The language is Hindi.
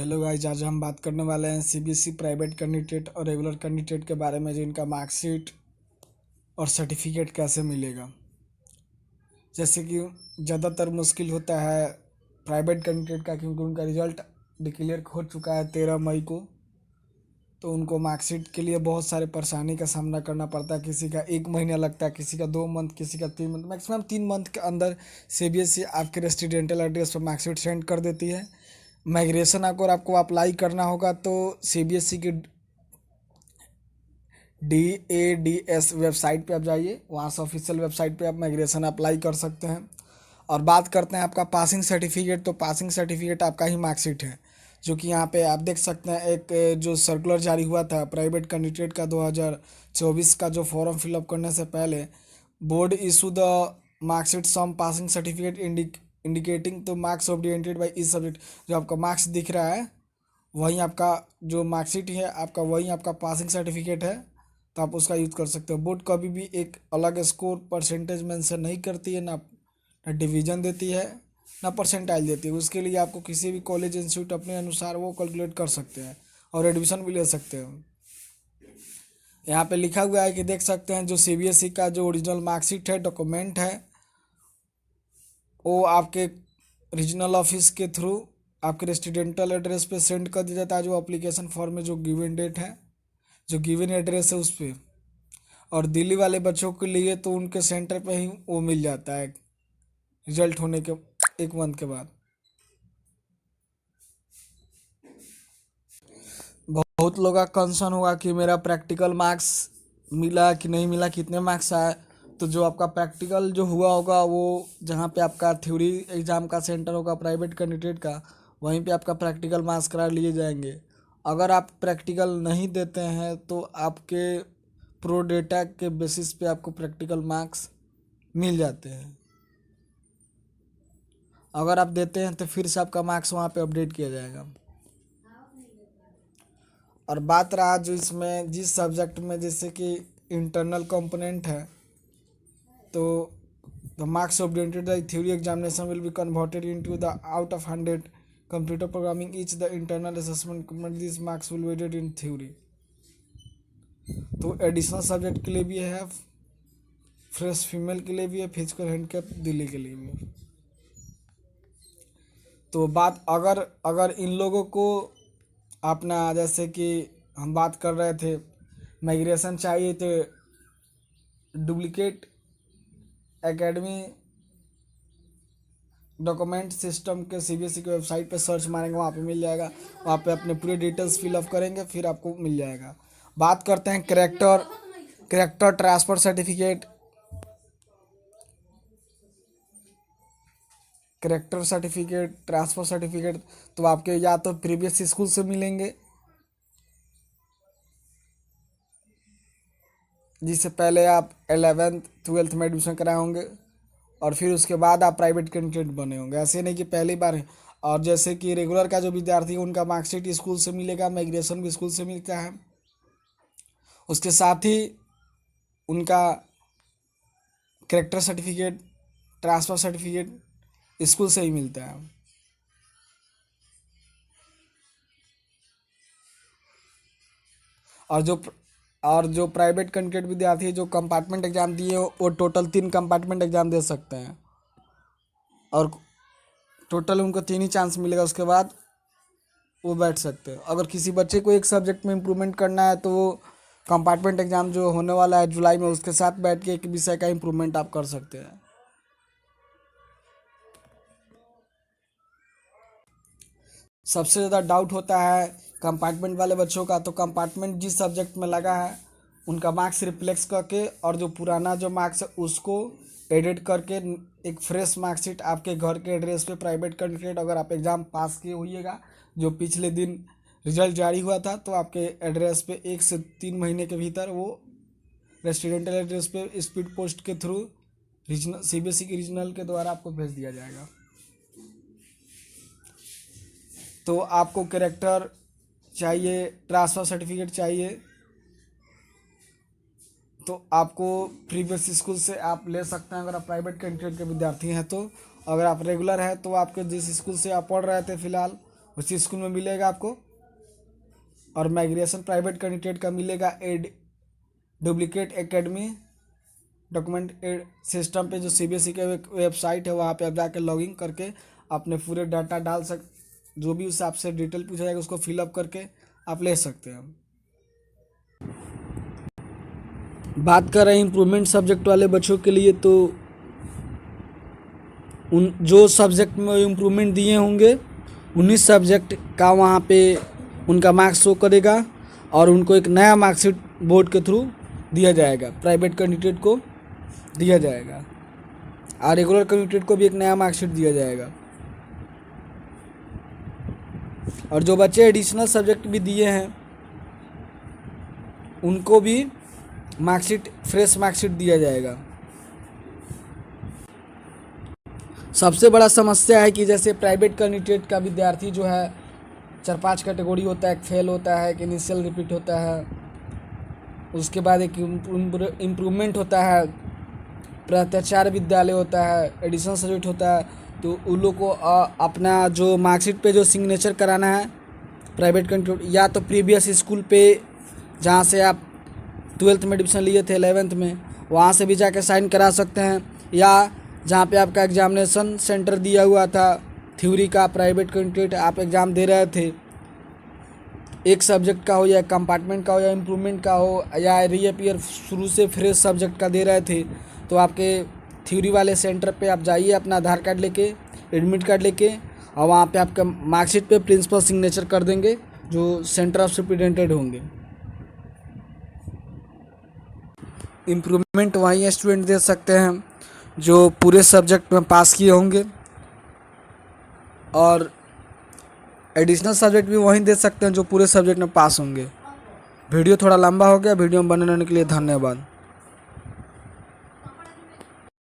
हेलो गाइस, आज हम बात करने वाले हैं सीबीएसई प्राइवेट कैंडिडेट और रेगुलर कैंडिडेट के बारे में, जिनका मार्कशीट और सर्टिफिकेट कैसे मिलेगा। जैसे कि ज़्यादातर मुश्किल होता है प्राइवेट कैंडिडेट का, क्योंकि उनका रिजल्ट डिक्लेयर हो चुका है 13 मई को। तो उनको मार्कशीट के लिए बहुत सारे परेशानी का सामना करना पड़ता है। किसी का 1 महीना लगता है, किसी का 2 मंथ, किसी का 3 मंथ, मैक्सिमम 3 मंथ के अंदर सीबीएसई आपके रेसिडेंटल एड्रेस पर मार्कशीट सेंड कर देती है। माइग्रेशन अगर आपको अप्लाई करना होगा तो सीबीएसई की DADS वेबसाइट पे आप जाइए, वहाँ से ऑफिशियल वेबसाइट पे आप माइग्रेशन अप्लाई कर सकते हैं। और बात करते हैं आपका पासिंग सर्टिफिकेट, तो पासिंग सर्टिफिकेट आपका ही मार्कशीट है, जो कि यहाँ पे आप देख सकते हैं। एक जो सर्कुलर जारी हुआ था प्राइवेट कैंडिडेट का 2024 का, जो फॉर्म फिलअप करने से पहले board issue the marksheet sum passing certificate indicating तो मार्क्स ओरिएंटेड बाई इस सब्जेक्ट। जो आपका मार्क्स दिख रहा है वही आपका जो मार्कशीट है आपका, वही आपका पासिंग सर्टिफिकेट है। तो आप उसका यूज़ कर सकते हो। बोर्ड कभी भी एक अलग स्कोर परसेंटेज मेंशन नहीं करती है, ना डिवीज़न देती है, ना परसेंटाइल देती है। उसके लिए आपको किसी भी कॉलेज इंस्टीट्यूट अपने अनुसार वो कैलकुलेट कर सकते हैं और एडमिशन भी ले सकते हो। यहाँ पे लिखा हुआ है कि देख सकते हैं, जो सीबीएसई का जो ओरिजिनल मार्कशीट है, डॉक्यूमेंट है, वो आपके रीजनल ऑफिस के थ्रू आपके रेसिडेंटल एड्रेस पे सेंड कर दिया जाता है। जो एप्लीकेशन फॉर्म में जो गिवन डेट है, जो गिवन एड्रेस है उस पर। और दिल्ली वाले बच्चों के लिए तो उनके सेंटर पे ही वो मिल जाता है रिजल्ट होने के 1 मंथ के बाद। बहुत लोगों का कंसर्न होगा कि मेरा प्रैक्टिकल मार्क्स मिला कि नहीं मिला, कितने मार्क्स आए। तो जो आपका प्रैक्टिकल जो हुआ होगा, वो जहाँ पे आपका थ्योरी एग्ज़ाम का सेंटर होगा प्राइवेट कैंडिडेट का, वहीं पे आपका प्रैक्टिकल मार्क्स करा लिए जाएंगे। अगर आप प्रैक्टिकल नहीं देते हैं तो आपके प्रो डेटा के बेसिस पे आपको प्रैक्टिकल मार्क्स मिल जाते हैं। अगर आप देते हैं तो फिर से आपका मार्क्स वहाँ पे अपडेट किया जाएगा। और बात रहा जो इसमें जिस सब्जेक्ट में, जैसे कि इंटरनल कंपोनेंट है, तो the marks oriented the theory examination will be converted into the out of 100 computer programming each the internal assessment component this marks will weighted in theory. तो एडिशनल सब्जेक्ट के लिए भी है, फ्रेश फीमेल के लिए भी है, फिजिकल हैंडीकैप दिल्ली के लिए भी है। तो बात अगर अगर इन लोगों को अपना, जैसे कि हम बात कर रहे थे, माइग्रेशन चाहिए, तो डुप्लीकेट एकेडमी डॉक्यूमेंट सिस्टम के सीबीएसई की वेबसाइट पे सर्च मारेंगे, वहाँ पे मिल जाएगा। वहाँ पे अपने पूरे डिटेल्स फिलअप करेंगे, फिर आपको मिल जाएगा। बात करते हैं character transfer certificate. Character certificate, transfer certificate तो आपके या तो प्रीवियस स्कूल से मिलेंगे, जिससे पहले आप 11th-12th में एडमिशन कराए होंगे, और फिर उसके बाद आप प्राइवेट कैंडिडेट बने होंगे। ऐसे नहीं कि पहली बार है। और जैसे कि रेगुलर का जो विद्यार्थी है, उनका मार्कशीट स्कूल से मिलेगा, माइग्रेशन भी स्कूल से मिलता है। उसके साथ ही उनका character certificate, transfer certificate school से ही मिलता है। और जो प्राइवेट कैंडिडेट विद्यार्थी जो कंपार्टमेंट एग्ज़ाम दिए वो टोटल 3 कंपार्टमेंट एग्ज़ाम दे सकते हैं, और टोटल उनको 3 ही चांस मिलेगा, उसके बाद वो बैठ सकते हैं। अगर किसी बच्चे को एक सब्जेक्ट में इम्प्रूवमेंट करना है तो वो कंपार्टमेंट एग्ज़ाम जो होने वाला है जुलाई में, उसके साथ बैठ के एक विषय का इम्प्रूवमेंट आप कर सकते हैं। सबसे ज़्यादा डाउट होता है कंपार्टमेंट वाले बच्चों का, तो कंपार्टमेंट जिस सब्जेक्ट में लगा है उनका मार्क्स रिप्लेक्स करके, और जो पुराना जो मार्क्स है उसको एडिट करके एक फ्रेश मार्कशीट आपके घर के एड्रेस पे प्राइवेट कैंडिडेट, अगर आप एग्ज़ाम पास किए होइएगा, जो पिछले दिन रिजल्ट जारी हुआ था, तो आपके एड्रेस पे 1 से 3 महीने के भीतर वो रेसिडेंटल एड्रेस पे स्पीड पोस्ट के थ्रू रीजनल सीबीएसई के रीजनल के द्वारा आपको भेज दिया जाएगा। तो आपको कैरेक्टर चाहिए, ट्रांसफ़र सर्टिफिकेट चाहिए, तो आपको प्रीवियस स्कूल से आप ले सकते हैं, अगर आप प्राइवेट कैंडिडेट के विद्यार्थी हैं तो। अगर आप रेगुलर हैं तो आपके जिस स्कूल से आप पढ़ रहे थे फ़िलहाल, उसी स्कूल में मिलेगा आपको। और माइग्रेशन प्राइवेट कैंडिडेट का मिलेगा डुप्लीकेट एकेडमी डॉक्यूमेंट सिस्टम पे, जो CBSE का वेबसाइट है, वहाँ पे आप जाकर लॉगिन करके अपने पूरे डाटा डाल जो भी उससे आपसे डिटेल पूछा जाएगा उसको फिलअप करके आप ले सकते हैं। बात कर रहे हैं इम्प्रूवमेंट सब्जेक्ट वाले बच्चों के लिए, तो उन जो सब्जेक्ट में इम्प्रूवमेंट दिए होंगे 19 सब्जेक्ट का वहाँ पे उनका मार्क्स शो करेगा और उनको एक नया मार्कशीट बोर्ड के थ्रू दिया जाएगा, प्राइवेट कैंडिडेट को दिया जाएगा और रेगुलर कैंडिडेट को भी एक नया मार्कशीट दिया जाएगा। और जो बच्चे एडिशनल सब्जेक्ट भी दिए हैं उनको भी मार्कशीट, फ्रेश मार्कशीट दिया जाएगा। सबसे बड़ा समस्या है कि जैसे प्राइवेट कैंडिडेट का विद्यार्थी जो है 4-5 कैटेगरी होता है, एक फेल होता है, एक इनिशियल रिपीट होता है, उसके बाद एक इम्प्रूवमेंट होता है, प्रत्याचार विद्यालय होता है, एडिशनल सब्जेक्ट होता है। तो उन लोग को अपना जो मार्कशीट पे जो सिग्नेचर कराना है प्राइवेट कैंडिडेट, या तो प्रीवियस स्कूल पे जहाँ से आप 12th में एडमिशन लिए थे, 11th में, वहाँ से भी जाके साइन करा सकते हैं, या जहाँ पे आपका एग्जामिनेशन सेंटर दिया हुआ था थ्योरी का, प्राइवेट कैंडिडेट आप एग्ज़ाम दे रहे थे, एक सब्जेक्ट का हो या कंपार्टमेंट का हो या इम्प्रूवमेंट का हो या रीअपीयर शुरू से फ्रेश सब्जेक्ट का दे रहे थे, तो आपके थ्योरी वाले सेंटर पे आप जाइए अपना आधार कार्ड लेके, एडमिट कार्ड लेके, और वहाँ पे आपका मार्कशीट पे प्रिंसिपल सिग्नेचर कर देंगे जो सेंटर ऑफ सुप्रिटेंडेंट होंगे। इम्प्रूवमेंट वहीं स्टूडेंट दे सकते हैं जो पूरे सब्जेक्ट में पास किए होंगे, और एडिशनल सब्जेक्ट भी वहीं दे सकते हैं जो पूरे सब्जेक्ट में पास होंगे। वीडियो थोड़ा लंबा हो गया, वीडियो में बने रहने के लिए धन्यवाद।